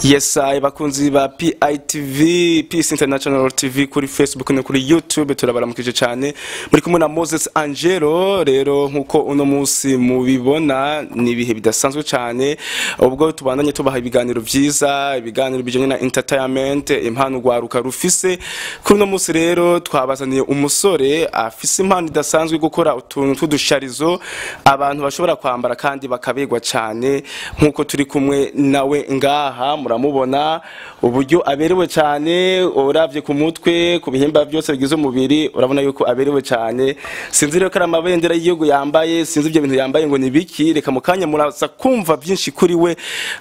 Yes, bakunzi ba PITV, Peace International TV kuri Facebook no kuri YouTube turabaramukije cyane. Muri kumwe na Moses Angelo, rero nkuko uno munsi mubibona ni ibihe bidasanzwe cyane. Ubwo tubandanye tubaha ibiganiro vyiza, ibiganiro bijanye na entertainment, impano gwaruka rufise. Kuri uno munsi rero twabazaniye umusore afise impano idasanzwe gukora utuntu tw'udusharizo abantu bashobora kwambara kandi bakabegwa cyane, nkuko turi kumwe nawe ngaha muramubona uburyo aberewe cyane, uravye ku mutwe ku bihimba byose bigize umubiri urabona yuko aberewe cyane. Sinzi rero ko amabendera y'igihugu yambaye, sinzi ibyo bintu yambaye ngo nibiki, reka mukanya muraza kumva byinshi kuri we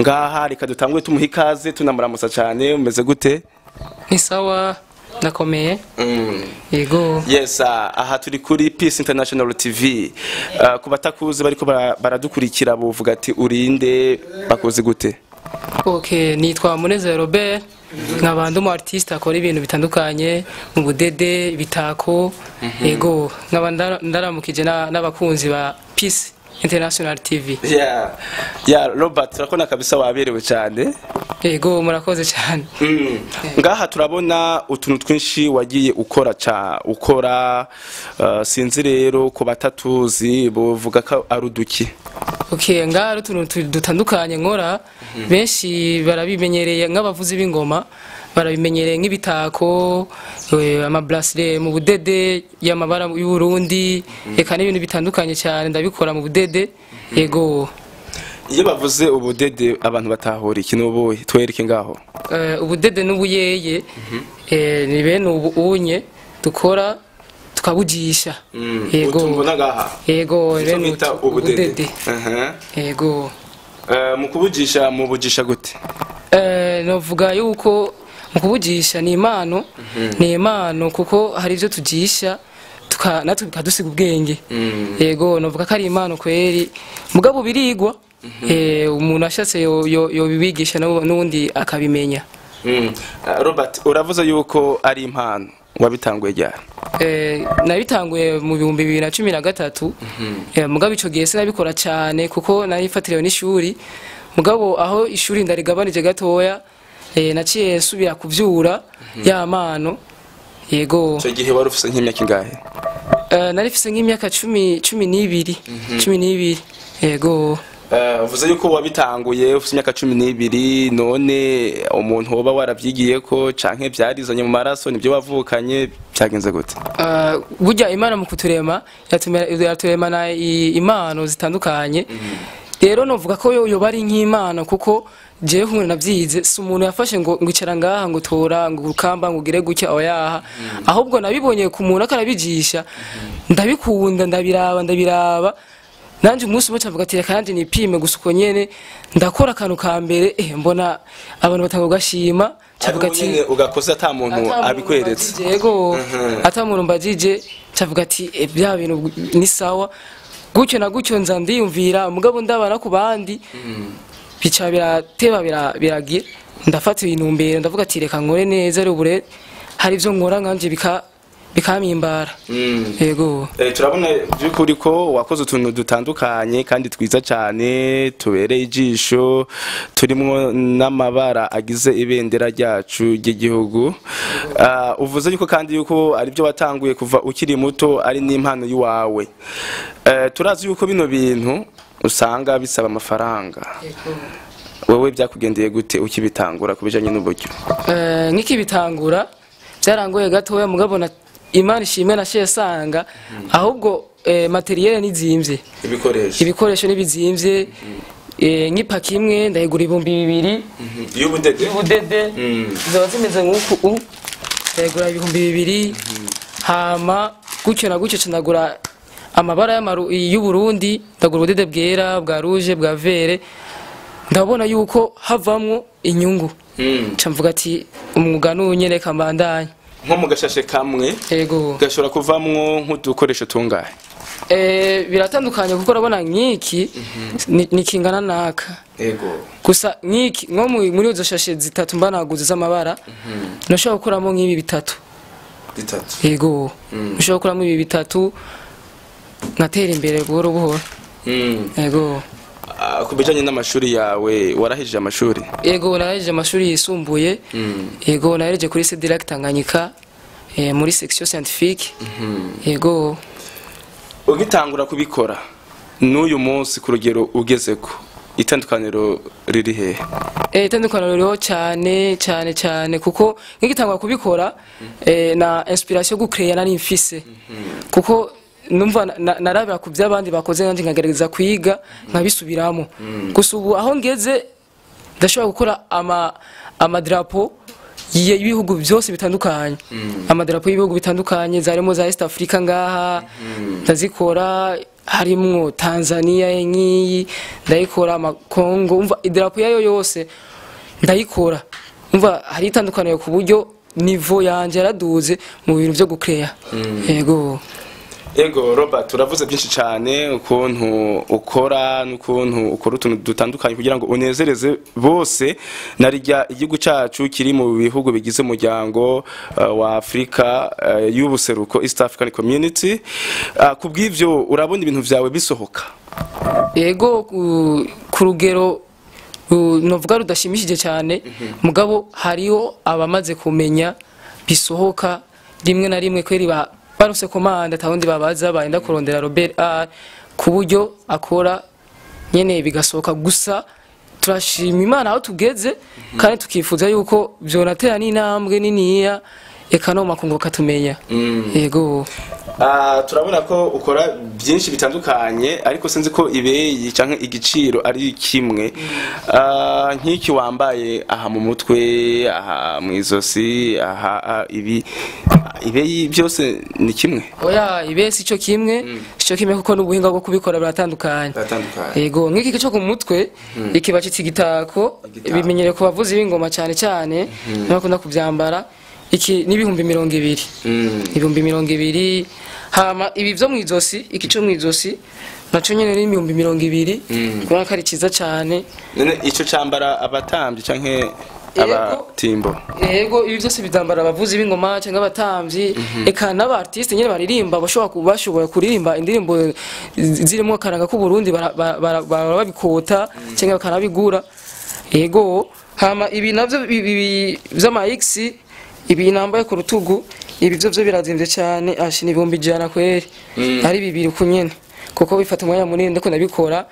ngaha. Reka dutangwe tumuha ikaze tunamuramusa cyane. Umeze gute? Ni sawa, nakomeye. Yego. Yes, aha turi kuri Peace International TV. Kubatakuzi bariko baradukurikira buvuga ati urinde, bakoze gute? Okay, nitwa Munezero Robert, nkabandi umu artiste akora ibintu bitandukanye mu budede, ibitako. Yego, nkabanda ndaramukije n'abakunzi ba Peace International TV. Robert, turakona kabisa waberewe cyane. Yego, murakoze cyane. Ngaha turabona utuntu twinshi wagiye ukora sinzi rero ku batatuzi buvuga ko aruduki. Okay, ngaha utuntu dutandukanye nkora benshi barabimenyereye nk'abavuzi b'ingoma, barabimenyereye nk'ibitako, ama bracelet mu budede y'amabara y'u Burundi, eka n'ibintu bitandukanye cyane ndabikora mu budede. Yego. Iyo bavuze ubudede abantu batahora ikintu ubuye twereke ngaho. Ubudede n'ubuyeye ni bene ubunye dukora tukabujisha. Yego. Utumbona ngaha. Yego, bene ubudede. Yego. Mu kubujisha gute? Novuga yuko mu kubujisha ni impano, ni impano kuko hari ibyo tugisha natwe bikadusiga ubwenge. Yego, novuga ko ari impano kweri mugabo birigwa. Umuntu ashatse yo bibigisha n'undi akabimenya. Robert, uravuze yuko ari impano wabitanguye ryari? Nabitanguye mu 2013. Mugabo ico gihe sinabikora cyane kuko narifatiriwe n'ishuri, mugabo aho ishuri ndarigabanije gatoya naciye nsubira kuvyura ya mano. Yego. Ico gihe wari ufise nk'imyaka ingahe? Narifise nk'imyaka 12. Yego. Uvuze yuko wabitanguye ufite imyaka 12, none umuntu woba warabyigiye ko canke byarizanye mu maraso nibyo wavukanye byagenze gute? Burya Imana mu kuturema yaturemana impano zitandukanye. Rero novuga ko yo bari nk'Imana kuko jewe nk'umuntu navyize, si umuntu yafashe ngo ngicara ngaha ngo tora ngo ukamba ngo ugire gutya oyaha, ahubwo nabibonye ku muntu akarabijisha ndabikunda ndabiraba nanje umunsi umwe cavuga ati reka nanje nipime gusuko nyene ndakora akantu ka mbere mbona abantu batanga gashima cavuga ati ugakoze ata muntu abikweretse. Yego, ata muntu mbajije cavuga ati bya bintu ni sawa gutyo na gutyo nza ndiyumvira mugabo ndabana ku bandi bica birateba biragira ndafata intumbero ndavuga ati reka nkore neza rero bure hari ivyo nkora nkanje bikamimbara. Yego. Turabona byukuri ko wakoze utuntu dutandukanye kandi twiza cyane tubereye ijisho, turimo n'amabara agize ibendera ryacu ry'igihugu. Uvuze yuko kandi yuko ari byo watanguye kuva ukiri muto ari n'impano yiwawe. Turazi yuko bino bintu usanga bisaba amafaranga. Wewe byakugendeye gute ukibitangura kubijanye n'uburyo? Nk'ikibitangura byarangoye gatoya mugabo Imana ishimwe nashiye sanga ahubwo materiel nizimvye, ibikoresho nibizimvye. Nk'ipaki imwe ndayigura 2000 y'ubudede zoba zimeze nk'uku, ndayigura 2000. Hama gutyo na gutyo candagura amabara y'u Burundi, ndagura ubudede bwera bwa rouge bwa vert, ndabona yuko havamwo inyungu. Camvuga ati umwuga n'unyereka mbandanye nko mu gashashe kamwe. Yego. Gashobora kuvamwo nk'udukoresho tungahe? Biratandukanye kuko urabona nk'iki ni kingana naka. Yego. Gusa nk'iki nko muri izo shashe zitatu mbanaguze z'amabara nashobora gukuramo nk'ibi bitatu. Yego. Nashobora gukuramo ibi bitatu nkatera imbere buhoro buhoro. Yego. ku bijanye n'amashuri yawe warahejeje amashuri? Yego narahejeje amashuri yisumbuye. Yego narahejeje kuri Cedilac Tanganyika muri section scientifique. Yego ugitangura kubikora n'uyu munsi ku rugero ugezeko itandukaniro riri he? Itandukaniro ririho cyane kuko nk'igitangura kubikora na inspiration yo gucreate nari mfise kuko numva narabira ku by'abandi bakoze nanje nkagerageza kwiga nkabisubiramo gusa ubu aho ngeze ndashobora gukora amadrapo y'ibihugu byose bitandukanye amadrapo y'ibihugu bitandukanye zarimo za East Africa ngaha ndazikora harimwo Tanzania nk'iyi ndayikora Kongo umva idrapo yayo yose ndayikora umva hari itandukaniro ku buryo niveau yanje yaraduze mu bintu byo gucreate. Ego Robert turavuze byinshi cyane ukuntu ukora n'ukuntu ukora utuntu dutandukanye kugira ngo unezereze bose narijya igihugu cyacu kiri mu bihugu bigize umuryango wa Afrika y'ubuseruko East African Community. Kubw'ivyo urabona ibintu vyawe bisohoka? Yego ku rugero novuga rudashimishije cyane mugabo hariho abamaze kumenya bisohoka rimwe na rimwe kweri barose komanda tawundi babaza baenda kurondera Robert R ku buryo akora nyene bigasohoka gusa turashima Imana aho tugeze kandi tukifuza yuko byonatera n'intambwe niniya eka no makungu katumenya. Yego turabona ko ukora byinshi bitandukanye ariko sinzi ko ibeyi canke igiciro ari kimwe. Nk'iki wambaye aha mu mutwe aha mu izosi aha ibeyi byose ni kimwe? Oya ibeyi sico kimwe kuko n'ubuhinga bwo kubikora biratandukanye. Yego nk'iki cyo ku mutwe ikiba kitsigitako bimenyere ku bavuzi b'ingoma cyane n'abakunda kubyambara iki n'ibihumbi 200 ibihumbi 200 hama ibi byo mwizosi iki cyo mwizosi naco nyene ni 200 kuba kari ciza cyane. None ico cambara abatambyi canke abatimbo? Yego ibi byose bidambara abavuzi b'ingoma cyangwa abatambyi eka n'aba artiste nyene baririmba bashobora kuririmba indirimbo zirimo karanga ku Burundi babikota cyangwa bakanabigura. Yego hama ibi navyo by'ama X ibi nambaye ku rutugu ibi byo birazimvye cyane ashini ibihumbi 100 kweri ari bibiri kunyene kuko bifata umwanya munini ndiko nabikora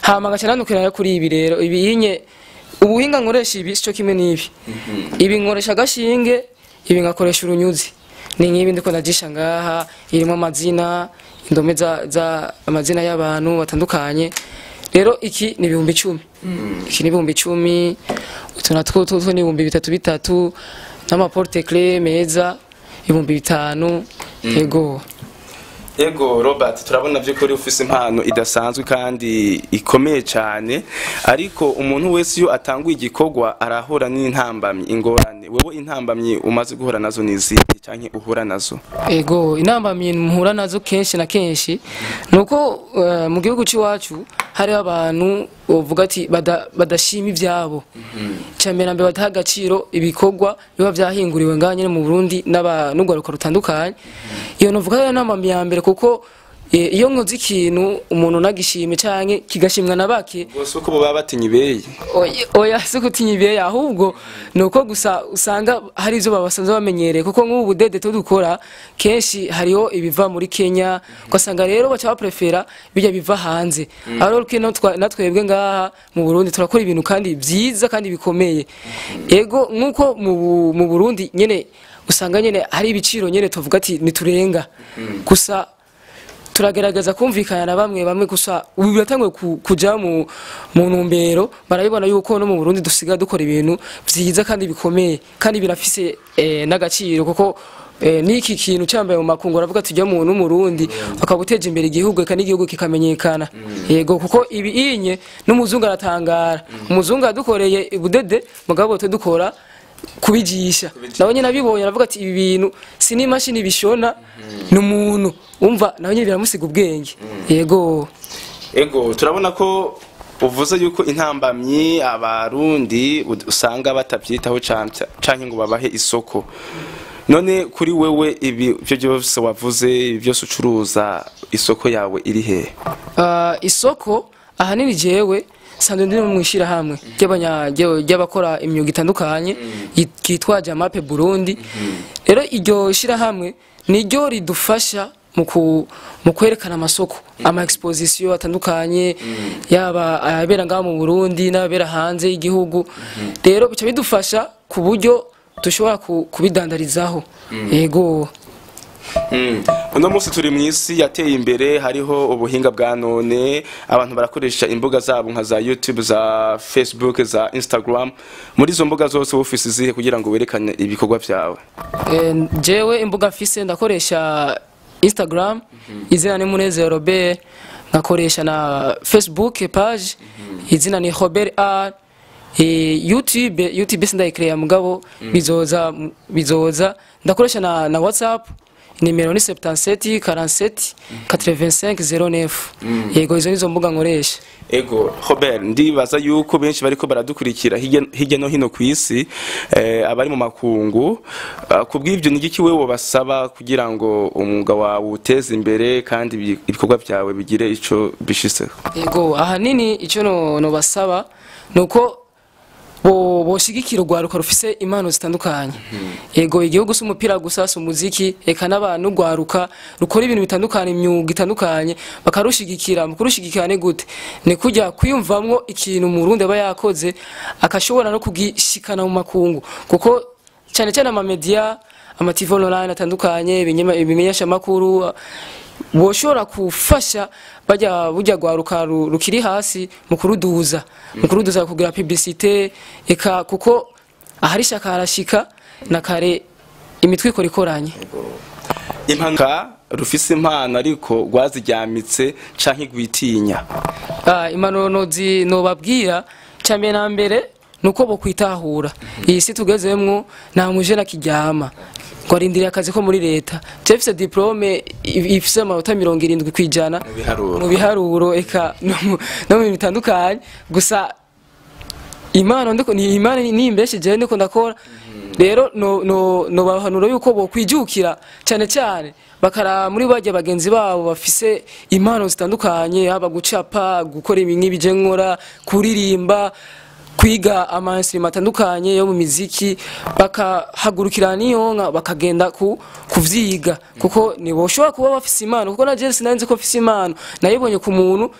hama ngacananukira kuri ibi rero ibi yinye ubuhinga nkoresha ibi cyo kimwe nibi ibi nkoresha gashinge ibi ngakoresha urunyuzi ni nkibi ndiko najisha ngaha irimo amazina indome za amazina y'abantu batandukanye rero iki ni ibihumbi 10 iki ni ibihumbi 10 utunatwo ni ibihumbi 3 n'amaporte clé meza ibihumbi 5. Ego Robert turabona byo kuri ufise impano idasanzwe kandi ikomeye cyane ariko umuntu wese iyo atanguye igikorwa arahura n'intambamyi ingorane wewe intambamyi umaze guhura nazo nizi cyane uhura nazo? Ego intambamyi muhura nazo kenshi na kenshi nuko mu gihugu cy'iwacu hari abantu uvuga ati badashima ibyabo cyamera mbe bataha agaciro ibikorwa biba byahinguriwe nganye mu Burundi n'urwaruka rutandukanye. Iyo novuga n'amambi ya mbere kuko iyo nkoze ikintu umuntu nagishime canke kigashimwa nabake bose uko baba batinye ibeyi. Oya suko tinye ibeyi ahubwo nuko gusa usanga hari izo babasanze bamenyereye kuko nk'ubu budede tudukora kenshi hariho ibiva muri Kenya ugasanga rero baca prefera bijya biva hanze. Aro kino natwebwe ngaha mu Burundi turakora ibintu kandi byiza kandi bikomeye. Ego nkuko mu Burundi nyene usanga nyene hari ibiciro nyene tuvuga ati niturenga gusa turagerageza kumvikana na bamwe gusa ubu biratangwe kuja mu ntumbero barabibona yuko no mu Burundi dusiga dukora ibintu byiza kandi bikomeye kandi birafise n'agaciro kuko niki kintu cyambaye mu makungu aravuga tujya mu Burundi bakabuteje imbere igihugu kandi igihugu kikamenyekana. Yego kuko ibi inye n'umuzungu aratangara umuzungu adukoreye budede mugabo dukora kubigisha nawe nyine nabibonye aravuga ati ibi bintu si n'imashini bishona n'umuntu umva nawe nyine biramusiga ubwenge. Yego turabona ko uvuze yuko intambamyi abarundi usanga batabyitaho canke ngo babahe isoko. None kuri wewe ibi byo byose wavuze byose ucuruza isoko yawe iri he? Isoko ahanini jewe sanzwe ndi mu ishirahamwe ry'abakora imyuga itandukanye kitwa Jamape Burundi. Rero iryo shirahamwe niryo ridufasha mu kwerekana amasoko ama exposition atandukanye yaba ayabera ngaha mu Burundi n'abera hanze y'igihugu. Rero bica bidufasha ku buryo dushobora kubidandarizaho. Yego. Uno munsi turi mu isi yateye imbere, hariho ubuhinga bwa none, abantu barakoresha imbuga zabo nka za YouTube, za Facebook, za Instagram. Muri izo mbuga zose ufise izihe kugira ngo werekane ibikorwa vyawe? Jewe imbuga mfise ndakoresha Instagram, izina ni Munezero Robert, ngakoresha na Facebook page, izina ni Robert R. YouTube sindayikreya mugabo bizoza ndakoresha na WhatsApp, nimero ni 77 47 85 09. Yego izo nizo mbuga nkoresha. Ego Robert, ndibaza yuko benshi bariko baradukurikira hirya no hino ku isi, abari mu makungu. Kubw'ivyo ni iki wewe basaba kugira ngo umwuga wawe uteze imbere kandi ibikorwa byawe bigire ico bishitse? Ego ahanini ico no basaba nuko boshigikira urwaruka rufise impano zitandukanye. Ego igihugu c'umupira gusa umuziki, eka n'abantu rwaruka rukora ibintu bitandukanye, imyuga itandukanye bakarushigikira. Mu kurushigikirane gute? Ni kujya kwiyumvamwo ikintu mu Burundi aba yakoze akashobora no kugishikana mu makungu, kuko cyane cyane ama media, ama TV online atandukanye, ibimenyesha makuru boshobora kufasha bujya gwaruka rukiri hasi mu kuruduza kugira publicité, eka kuko ahari shaka harashika na kare imitwiko rikoranye. Impanga rufise impano ariko rwazijyamitse canke gwitinya. Impanuro no babwira cyane na mbere nuko bo kwitahura. Iyi si tugezemwo nta mujena kiryama ngo arindiriye akazi ko muri leta. Jefise diplome ifise amanota 70 kwijana mu biharuro, eka no mu bitandukanye. Gusa impano ndiko ni impano ni imbeshe je ndiko ndakora. Rero no bahanuro yuko bo kwijukira cyane cyane bakara muri bajye bagenzi babo bafise impano zitandukanye, haba gucapa, gukora ibintu nkora, kuririmba, kwiga amainstruments atandukanye yo mu muziki, bakahagurukira niyonka bakagenda kuvyiga, kuko niboshobora kuba bafise impano. Kuko na je sinanze ko bafise impano, nayibonye ku muntu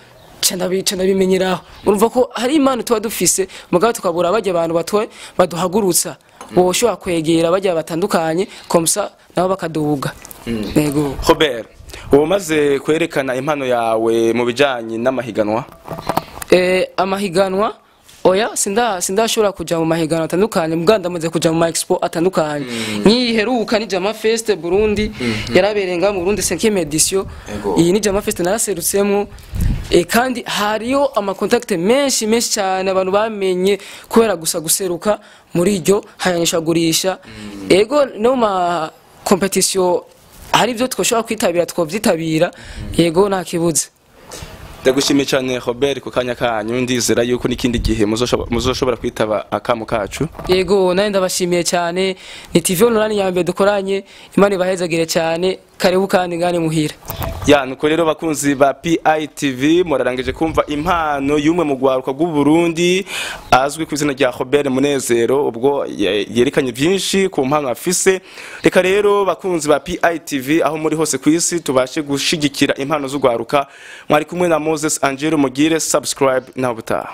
bimenyeraho. Urumva ko hari impano tuba dufise mugabo tukabura bajye abantu batwe baduhagurutsa, boshobora kwegera bajye batandukanye komsa nabo bakaduga. Yego Robert, umaze kwerekana impano yawe mu bijanye n'amahiganwa? Amahiganwa oya sindashobora kuja mu mahiganwa atandukanye, muganda amaze kuja mu expo atandukanye. Nkiheruka ni Jama Fest Burundi yaraberenga mu Burundi 5e edition. Iyi ni Jama Fest naraserutsemo, kandi hariyo ama contact menshi cyane abantu bamenye kubera gusa guseruka muri iryo hayanishagurisha. Ego no ma competition hari byo twoshobora kwitabira twovyitabira. Yego nta kibuze. Ndagushimiye cyane Robert ku kanya kanyu, ndizera yuko n'ikindi gihe muzoshobora kwitaba akamu kacu. Yego naye ndabashimiye cyane. Ni TV online ya mbere dukoranye, Imana ibahezagire cyane, karibu kandi ngane muhira. Nuko rero bakunzi ba PITV murarangije kumva impano y'umwe mu gwaruka rw'u Burundi azwi ku izina rya Robert Munezero, ubwo yerekanye byinshi ku mpano afise. Reka rero bakunzi ba PITV aho muri hose ku isi tubashe gushigikira impano z'ugwaruka. Mwari kumwe na Moses Angelo, mugire subscribe na butaha.